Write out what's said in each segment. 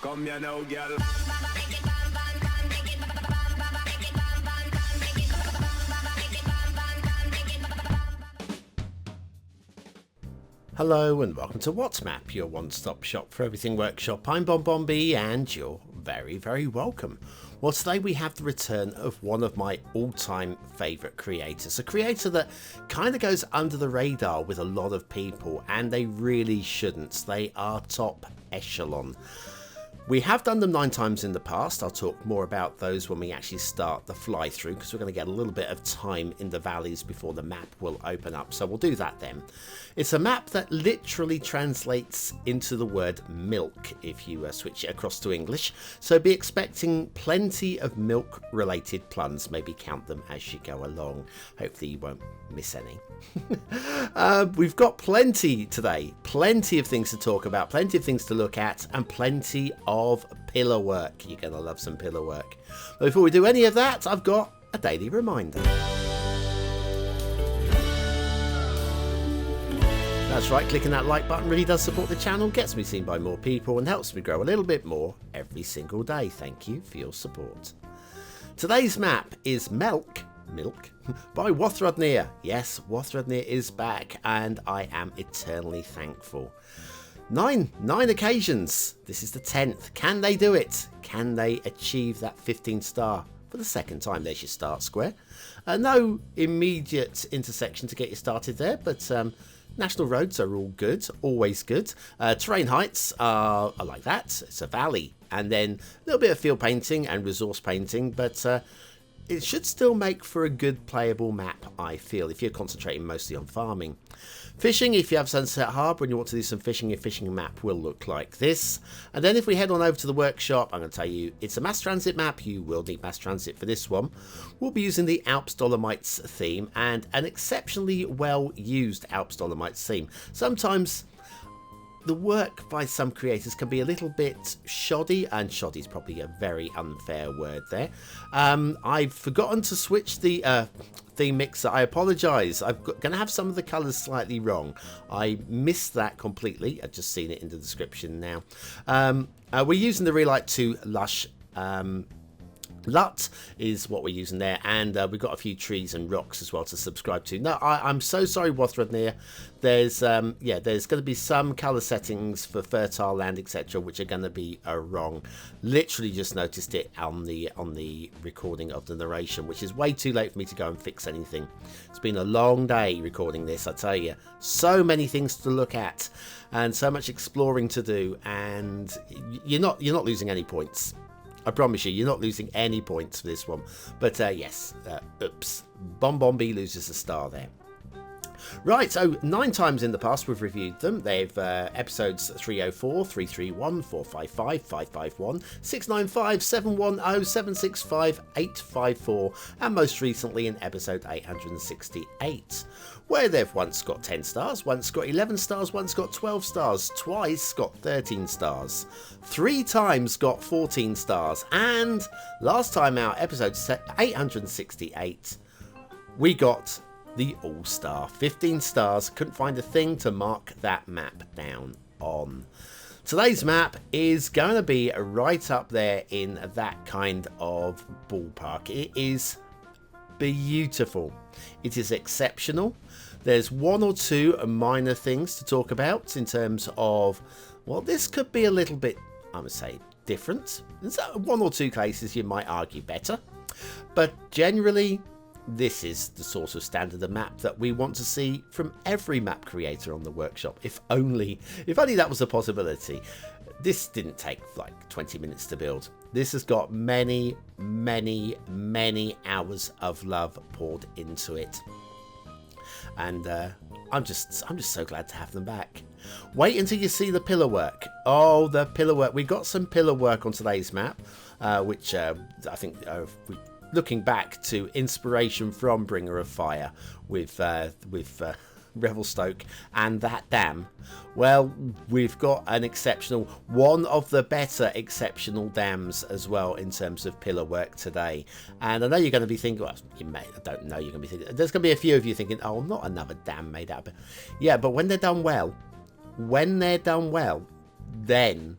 Come here now, girl. Hello and welcome to WhatsMap, your one-stop shop for everything workshop. I'm BonBonB and you're very, very welcome. Well, today we have the return of one of my all-time favourite creators. A creator that kind of goes under the radar with a lot of people, and they really shouldn't. They are top echelon. We have done them 9 times in the past. I'll talk more about those when we actually start the fly through, because we're going to get a little bit of time in the valleys before the map will open up. So we'll do that then. It's a map that literally translates into the word milk if you switch it across to English. So be expecting plenty of milk related puns. Maybe count them as you go along. Hopefully you won't miss any. We've got plenty today. Plenty of things to talk about. Plenty of things to look at. And plenty of pillar work. You're going to love some pillar work. But before we do any of that, I've got a daily reminder. That's right, clicking that like button really does support the channel, gets me seen by more people and helps me grow a little bit more every single day. Thank you for your support. Today's map is Melk by Wafthrudnit. Yes, Wafthrudnit is back and I am eternally thankful. Nine occasions. This is the 10th. Can they do it? Can they achieve that 15 star for the second time? There's your start square. No immediate intersection to get you started there, but national roads are all good, always good. Terrain heights are like that. It's a valley, and then a little bit of field painting and resource painting, but it should still make for a good playable map, I feel, if you're concentrating mostly on farming. Fishing, if you have Sunset Harbour and you want to do some fishing, your fishing map will look like this. And then if we head on over to the workshop, I'm going to tell you it's a mass transit map. You will need mass transit for this one. We'll be using the Alps Dolomites theme, and an exceptionally well used Alps Dolomites theme. Sometimes the work by some creators can be a little bit shoddy, and shoddy is probably a very unfair word there. I've forgotten to switch the theme mixer. I apologise. I'm going to have some of the colours slightly wrong. I missed that completely. I've just seen it in the description now. We're using the Relight 2 Lush. LUT is what we're using there, and we've got a few trees and rocks as well to subscribe to. No, I'm so sorry, Wafthrudnit. There's there's going to be some colour settings for fertile land, etc., which are going to be wrong. Literally just noticed it on the recording of the narration, which is way too late for me to go and fix anything. It's been a long day recording this, I tell you. So many things to look at, and so much exploring to do, and you're not losing any points. I promise you, you're not losing any points for this one. But yes, oops. BonBonB loses a star there. Right, so 9 times in the past we've reviewed them. They've episodes 304, 331, 455, 551, 695, 710, 765, 854, and most recently in episode 868, where they've once got 10 stars, once got 11 stars, once got 12 stars, twice got 13 stars, 3 times got 14 stars, and last time out, episode 868, we got the All-Star. 15 stars. Couldn't find a thing to mark that map down on. Today's map is going to be right up there in that kind of ballpark. It is beautiful. It is exceptional. There's 1 or 2 minor things to talk about in terms of, well, this could be a little bit, I would say, different. In 1 or 2 cases you might argue better. But generally, this is the sort of standard of map that we want to see from every map creator on the workshop. If only that was a possibility. This didn't take like 20 minutes to build. This has got many hours of love poured into it. And I'm just so glad to have them back. Wait until you see the pillar work. Oh, the pillar work. We got some pillar work on today's map, which I think looking back to inspiration from Bringer of Fire with Revelstoke and that dam. Well, we've got an exceptional, one of the better exceptional dams as well in terms of pillar work today. And I know you're going to be thinking, well, I don't know, you're going to be thinking, there's going to be a few of you thinking, oh, not another dam made out of it. Yeah, but when they're done well, then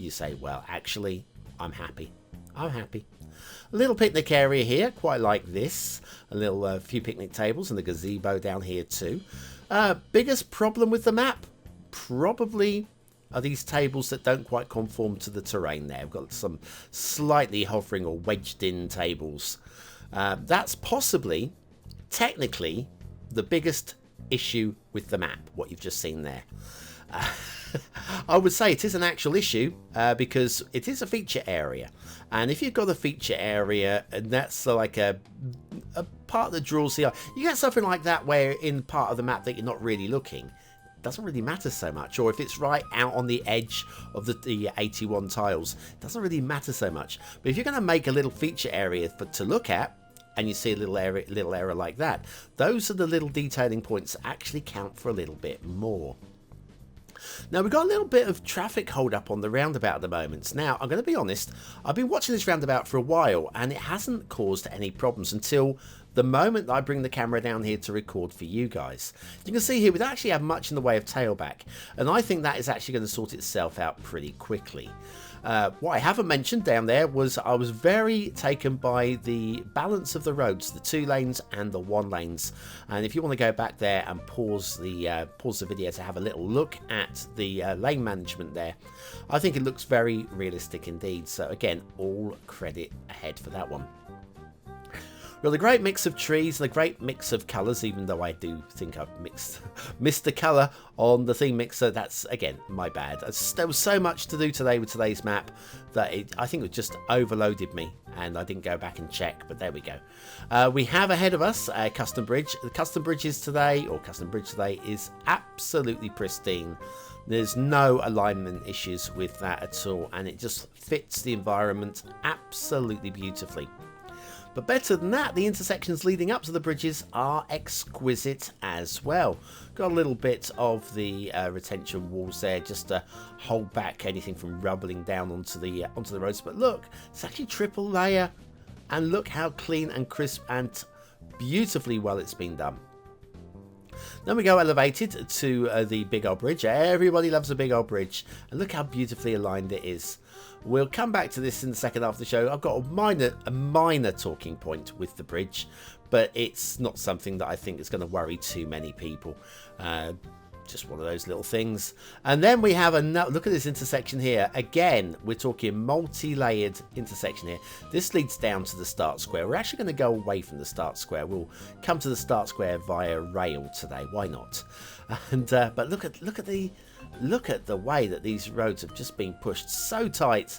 you say, well, actually, I'm happy. I'm happy. A little picnic area here, quite like this. A little few picnic tables and a gazebo down here too. Biggest problem with the map? Probably are these tables that don't quite conform to the terrain there. We've got some slightly hovering or wedged in tables. That's possibly, technically, the biggest issue with the map, what you've just seen there. I would say it is an actual issue because it is a feature area, and if you've got a feature area and that's like a part that draws the eye, you get something like that where in part of the map that you're not really looking, it doesn't really matter so much, or if it's right out on the edge of the 81 tiles, it doesn't really matter so much. But if you're going to make a little feature area to look at, and you see a little area like that, those are the little detailing points that actually count for a little bit more. Now, we've got a little bit of traffic hold up on the roundabout at the moment. Now, I'm going to be honest, I've been watching this roundabout for a while and it hasn't caused any problems until the moment I bring the camera down here to record for you guys. You can see here we don't actually have much in the way of tailback, and I think that is actually going to sort itself out pretty quickly. What I haven't mentioned down there was I was very taken by the balance of the roads, the 2 lanes and the 1 lanes. And if you want to go back there and pause the video to have a little look at the lane management there, I think it looks very realistic indeed. So again, all credit ahead for that one. Well, a great mix of trees and a great mix of colours, even though I do think I've missed the colour on the theme mixer. That's, again, my bad. There was so much to do today with today's map that I think it just overloaded me, and I didn't go back and check, but there we go. We have ahead of us a custom bridge. The custom bridge today is absolutely pristine. There's no alignment issues with that at all, and it just fits the environment absolutely beautifully. But better than that, the intersections leading up to the bridges are exquisite as well. Got a little bit of the retention walls there just to hold back anything from rubbling down onto the roads. But look, it's actually triple layer, and look how clean and crisp and beautifully well it's been done. Then we go elevated to the big old bridge. Everybody loves a big old bridge, and look how beautifully aligned it is. We'll come back to this in the second half of the show. I've got a minor talking point with the bridge, but it's not something that I think is going to worry too many people. Just one of those little things. And then we have another look at this intersection here. Again, we're talking multi-layered intersection here. This leads down to the start square. We're actually going to go away from the start square. We'll come to the start square via rail today. Why not? And but look at the way that these roads have just been pushed so tight,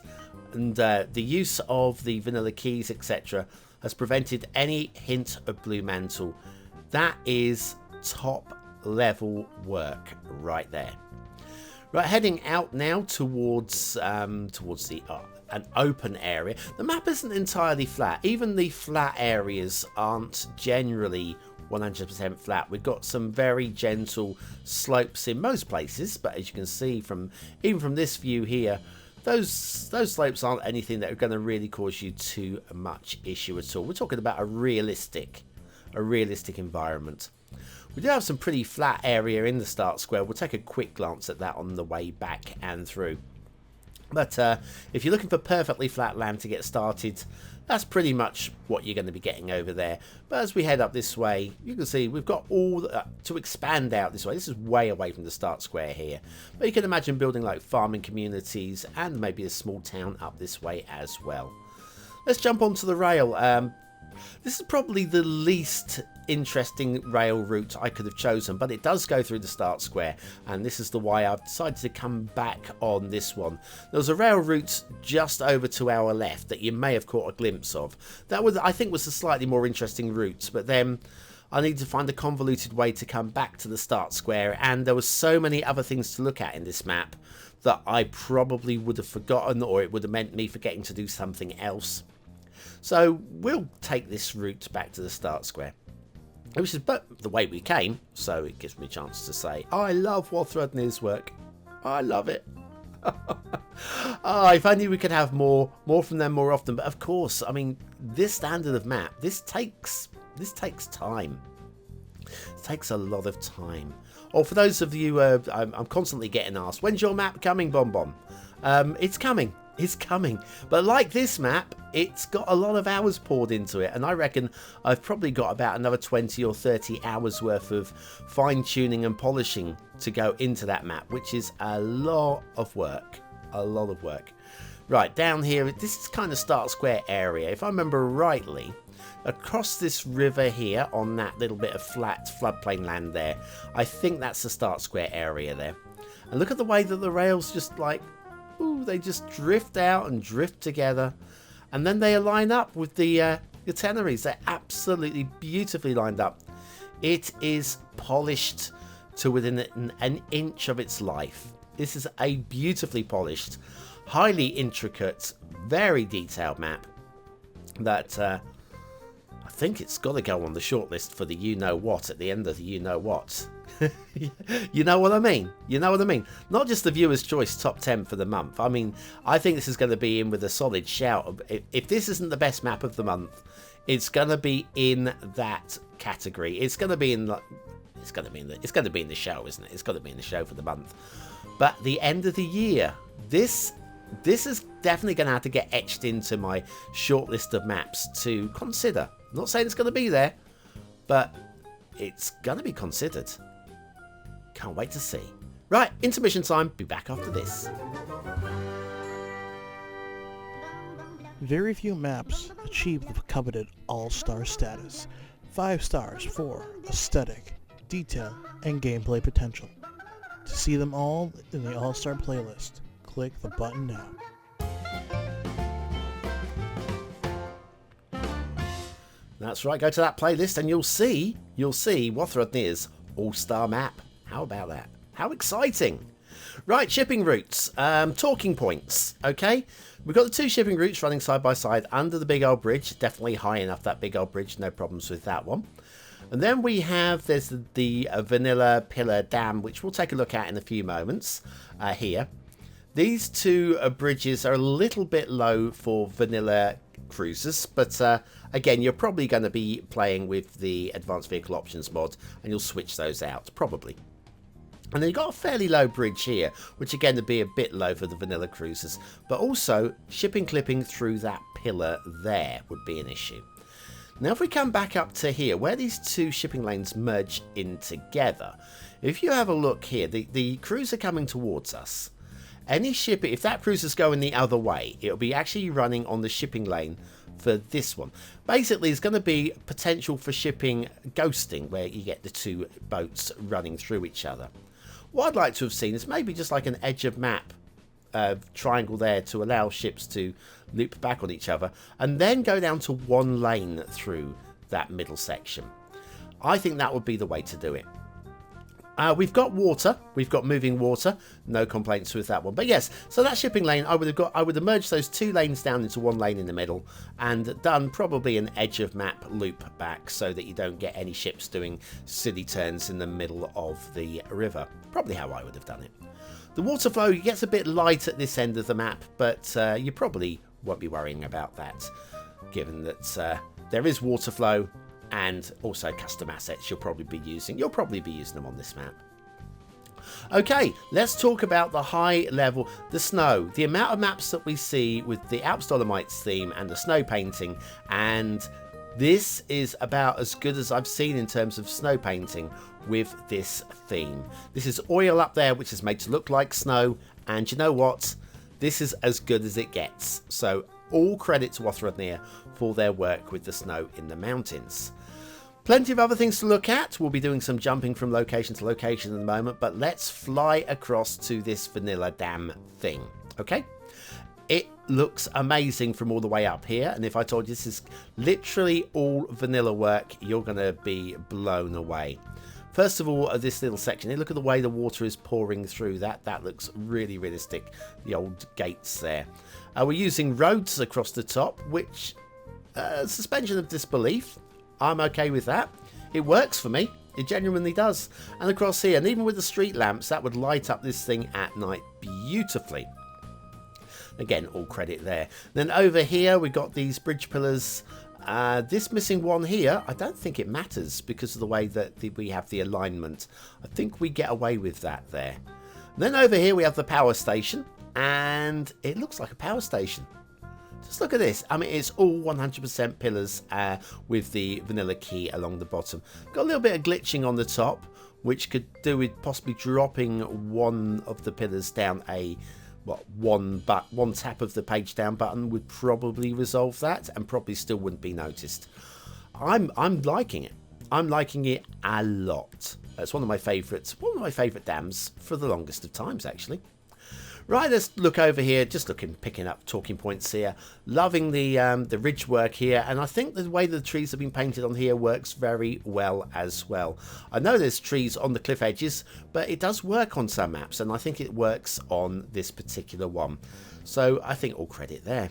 and the use of the vanilla keys, etc., has prevented any hint of blue mantle. That is top level work right there. Right, heading out now towards the an open area. The map isn't entirely flat. Even the flat areas aren't generally 100% flat. We've got some very gentle slopes in most places, but as you can see even from this view here, those slopes aren't anything that are going to really cause you too much issue at all. We're talking about a realistic environment. We do have some pretty flat area in the start square. We'll take a quick glance at that on the way back and through. But if you're looking for perfectly flat land to get started, that's pretty much what you're going to be getting over there. But as we head up this way, you can see we've got all to expand out this way. This is way away from the start square here. But you can imagine building like farming communities and maybe a small town up this way as well. Let's jump onto the rail. This is probably the least interesting rail route I could have chosen, but it does go through the start square, and this is the why I've decided to come back on this one. There was a rail route just over to our left that you may have caught a glimpse of. That I think was a slightly more interesting route, but then I needed to find a convoluted way to come back to the start square, and there were so many other things to look at in this map that I probably would have forgotten, or it would have meant me forgetting to do something else. So we'll take this route back to the start square, which is the way we came, so it gives me a chance to say I love Wafthrudnit's work. I love it. If only we could have more from them more often. But of course, I mean, this standard of map, this takes time. It takes a lot of time. Or for those of you, I'm constantly getting asked, when's your map coming, BonBonB? It's coming. It's coming. But like this map, it's got a lot of hours poured into it, and I reckon I've probably got about another 20 or 30 hours worth of fine-tuning and polishing to go into that map, which is a lot of work. A lot of work. Right, down here, this is kind of Start Square area. If I remember rightly, across this river here on that little bit of flat floodplain land there, I think that's the Start Square area there. And look at the way that the rails just like, ooh, they just drift out and drift together, and then they align up with the catenaries. They're absolutely beautifully lined up. It is polished to within an inch of its life. This is a beautifully polished, highly intricate, very detailed map that I think it's got to go on the shortlist for the you-know-what at the end of the you-know-what. You know what I mean? You know what I mean? Not just the viewer's choice top 10 for the month. I mean, I think this is going to be in with a solid shout. If this isn't the best map of the month, it's going to be in that category. It's going to be in it's going to be in the show, isn't it? It's got to be in the show for the month. But the end of the year, this is definitely going to have to get etched into my short list of maps to consider. I'm not saying it's going to be there, but it's going to be considered. Can't wait to see. Right, intermission time. Be back after this. Very few maps achieve the coveted all-star status. 5 stars for aesthetic, detail, and gameplay potential. To see them all in the all-star playlist, click the button now. That's right, go to that playlist and you'll see Wafthrudnit's all-star map. How about that? How exciting! Right, shipping routes, talking points, okay? We've got the 2 shipping routes running side by side under the big old bridge. Definitely high enough, that big old bridge, no problems with that one. And then we have, there's the vanilla pillar dam, which we'll take a look at in a few moments here. These 2 bridges are a little bit low for vanilla cruisers, but again, you're probably going to be playing with the Advanced Vehicle Options mod, and you'll switch those out, probably. And then you've got a fairly low bridge here, which again would be a bit low for the vanilla cruisers, but also shipping clipping through that pillar there would be an issue. Now if we come back up to here, where these 2 shipping lanes merge in together, if you have a look here, the cruiser coming towards us, any shipping, if that cruiser's going the other way, it'll be actually running on the shipping lane for this one. Basically, there's going to be potential for shipping ghosting, where you get the 2 boats running through each other. What I'd like to have seen is maybe just like an edge of map triangle there to allow ships to loop back on each other and then go down to 1 lane through that middle section. I think that would be the way to do it. We've got water, we've got moving water, no complaints with that one. But yes, so that shipping lane, I would have merged those 2 lanes down into 1 lane in the middle and done probably an edge of map loop back so that you don't get any ships doing silly turns in the middle of the river. Probably how I would have done it. The water flow gets a bit light at this end of the map, but you probably won't be worrying about that, given that there is water flow and also custom assets you'll probably be using. You'll probably be using them on this map. Okay, let's talk about the high level, the snow. The amount of maps that we see with the Alps Dolomites theme and the snow painting, and this is about as good as I've seen in terms of snow painting with this theme. This is oil up there which is made to look like snow, and you know what? This is as good as it gets. So all credit to Wafthrudnit for their work with the snow in the mountains. Plenty of other things to look at. We'll be doing some jumping from location to location in a moment, but let's fly across to this vanilla dam thing, okay? It looks amazing from all the way up here, and if I told you this is literally all vanilla work, you're going to be blown away. First of all, this little section here, look at the way the water is pouring through that. That looks really realistic, the old gates there. We're using roads across the top, which, suspension of disbelief, I'm okay with that. It works for me. It genuinely does. And across here, and even with the street lamps, that would light up this thing at night beautifully. Again, all credit there. Then over here, we've got these bridge pillars. This missing one here, I don't think it matters because of the way that we have the alignment. I think we get away with that there. Then over here, we have the power station. and it looks like a power station. Just look at this. I mean, it's all 100% pillars with the vanilla key along the bottom. Got a little bit of glitching on the top, which could do with possibly dropping one of the pillars down a one tap of the page down button would probably resolve that, and probably still wouldn't be noticed. I'm liking it. I'm liking it a lot. It's one of my favourites. One of my favourite dams for the longest of times, actually. Right, let's look over here. Just picking up talking points here. Loving the ridge work here, and I think the way the trees have been painted on here works very well as well. I know there's trees on the cliff edges, but it does work on some maps, and I think it works on this particular one. So I think all credit there.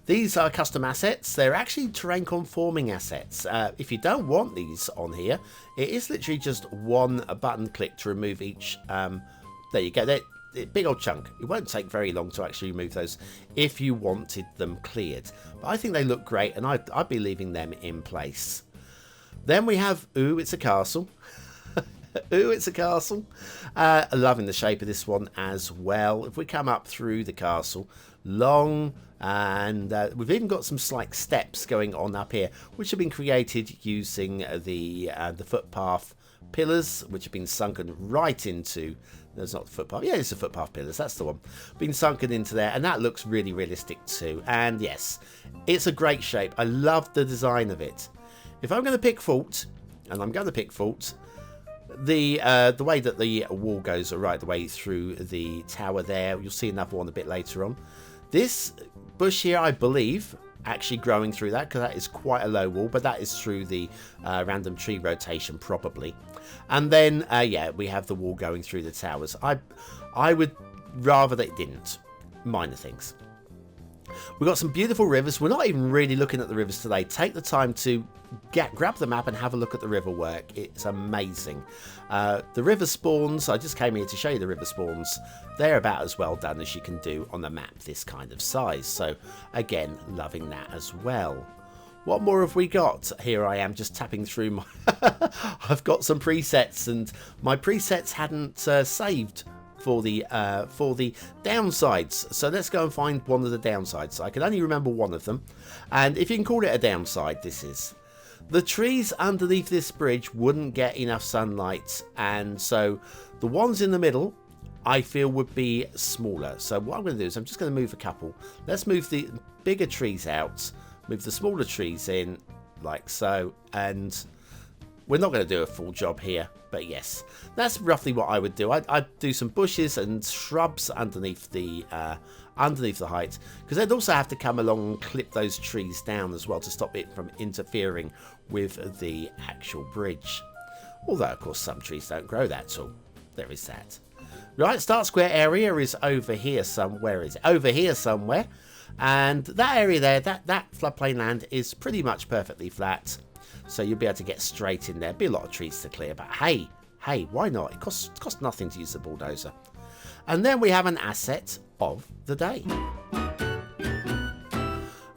These are custom assets. They're actually terrain conforming assets. If you don't want these on here, it is literally just one button click to remove each. There you go. Big old chunk. It won't take very long to actually remove those if you wanted them cleared. But I think they look great, and I'd be leaving them in place. Then we have, ooh, it's a castle. Ooh, it's a castle. Loving the shape of this one as well. If we come up through the castle, long, and we've even got some slight steps going on up here, which have been created using the footpath pillars, which have been sunken right into. There's not the footpath. Yeah, it's the footpath pillars. That's the one. Been sunken into there, and that looks really realistic too. And yes, it's a great shape. I love the design of it. If I'm going to pick fault, and I'm going to pick fault, the way that the wall goes right the way through the tower there. You'll see another one a bit later on. This bush here, I believe, actually growing through that, because that is quite a low wall, but that is through the random tree rotation probably. And then yeah, we have the wall going through the towers. I would rather that it didn't. Minor things. We've got some beautiful rivers. We're not even really looking at the rivers today. Take the time to grab the map and have a look at the river work. It's amazing. The river spawns, I just came here to show you the river spawns. They're about as well done as you can do on a map this kind of size. So again, loving that as well. What more have we got? Here I am just tapping through my... I've got some presets, and my presets hadn't saved for the downsides. So let's go and find one of the downsides. I can only remember one of them, and if you can call it a downside, this is the trees underneath this bridge wouldn't get enough sunlight, and so the ones in the middle I feel would be smaller. So what I'm going to do is I'm just going to move a couple. Let's move the bigger trees out, move the smaller trees in like so, and we're not going to do a full job here, but yes, that's roughly what I would do. I'd do some bushes and shrubs underneath the height, because they'd also have to come along and clip those trees down as well to stop it from interfering with the actual bridge. Although, of course, some trees don't grow that tall. There is that. Right, start square area is over here somewhere. Is it over here somewhere? And that area there, that floodplain land is pretty much perfectly flat. So you'll be able to get straight in there. Be a lot of trees to clear, but hey, why not? It costs nothing to use the bulldozer. And then we have an asset of the day.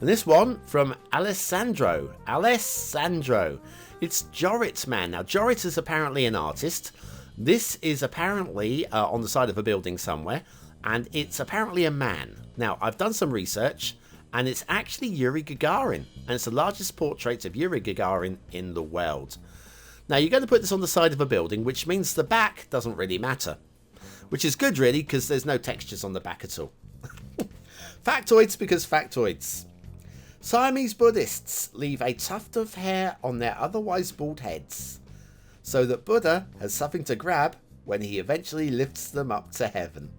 And this one from ALESS ANDRO. ALESS ANDRO. It's Jorit Man. Now, Jorit is apparently an artist. This is apparently on the side of a building somewhere, and it's apparently a man. Now, I've done some research, and it's actually Yuri Gagarin, and it's the largest portrait of Yuri Gagarin in the world. Now, you're going to put this on the side of a building, which means the back doesn't really matter, which is good, really, because there's no textures on the back at all. Factoids because factoids. Siamese Buddhists leave a tuft of hair on their otherwise bald heads, so that Buddha has something to grab when he eventually lifts them up to heaven.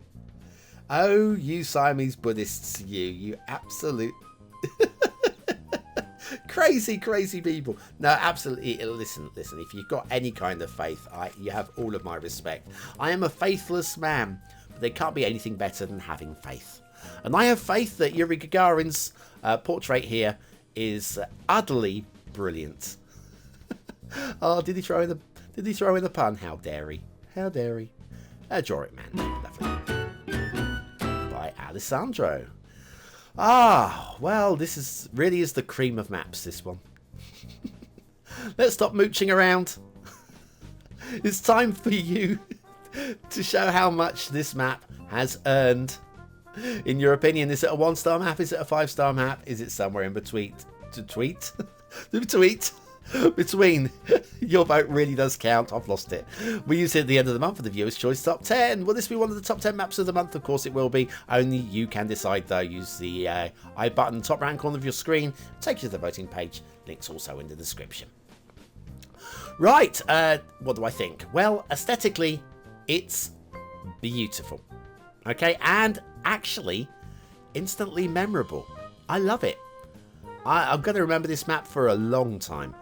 Oh, you Siamese Buddhists, you absolute crazy people. No, absolutely. Listen, if you've got any kind of faith, you have all of my respect. I am a faithless man, but there can't be anything better than having faith. And I have faith that Yuri Gagarin's portrait here is utterly brilliant. Oh, did he throw in the pun? How dare he? How dare he? Jorit Man. Lovely. By ALESS ANDRO. Ah, well, this really is the cream of maps, this one. Let's stop mooching around. It's time for you to show how much this map has earned. In your opinion, is it a 1-star map? Is it a 5-star map? Is it somewhere in between? Between. Your vote really does count. I've lost it. We use it at the end of the month for the Viewer's Choice Top 10. Will this be one of the top 10 maps of the month? Of course it will be. Only you can decide though. Use the I button top right corner of your screen. Take you to the voting page. Links also in the description. Right. What do I think? Well, aesthetically, it's beautiful. Okay. And actually, instantly memorable. I love it. I'm going to remember this map for a long time.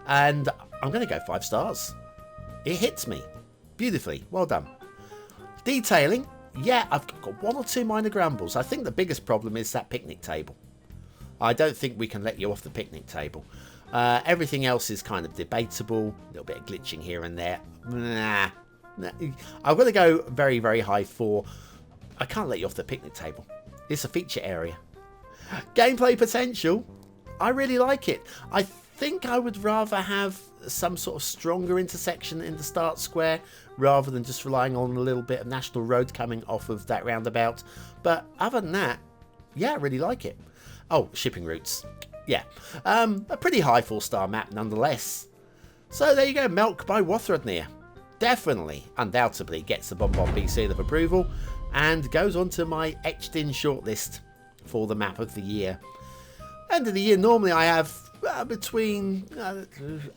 And I'm going to go 5 stars. It hits me beautifully. Well done. Detailing. Yeah, I've got 1 or 2 minor grumbles. I think the biggest problem is that picnic table. I don't think we can let you off the picnic table. Everything else is kind of debatable. A little bit of glitching here and there. Nah. I'm going to go very, very high for... I can't let you off the picnic table. It's a feature area. Gameplay potential. I really like it. I think I would rather have some sort of stronger intersection in the start square rather than just relying on a little bit of national road coming off of that roundabout. But other than that, yeah, I really like it. Oh, shipping routes. Yeah, a pretty high 4-star map nonetheless. So there you go, Melk by Wafthrudnit. Definitely, undoubtedly gets the BonBonB seal of approval and goes onto my etched in shortlist for the map of the year. End of the year, normally I have between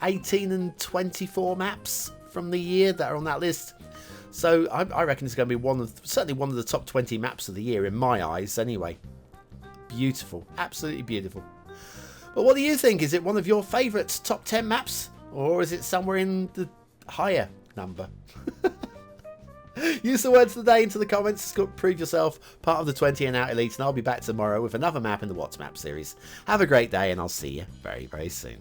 18 and 24 maps from the year that are on that list. So I reckon it's going to be certainly one of the top 20 maps of the year in my eyes anyway. Beautiful, absolutely beautiful. But what do you think? Is it one of your favourite top 10 maps? Or is it somewhere in the higher number? Use the words of the day into the comments to prove yourself part of the 20 and out elite, and I'll be back tomorrow with another map in the What's Map series. Have a great day, and I'll see you very, very soon.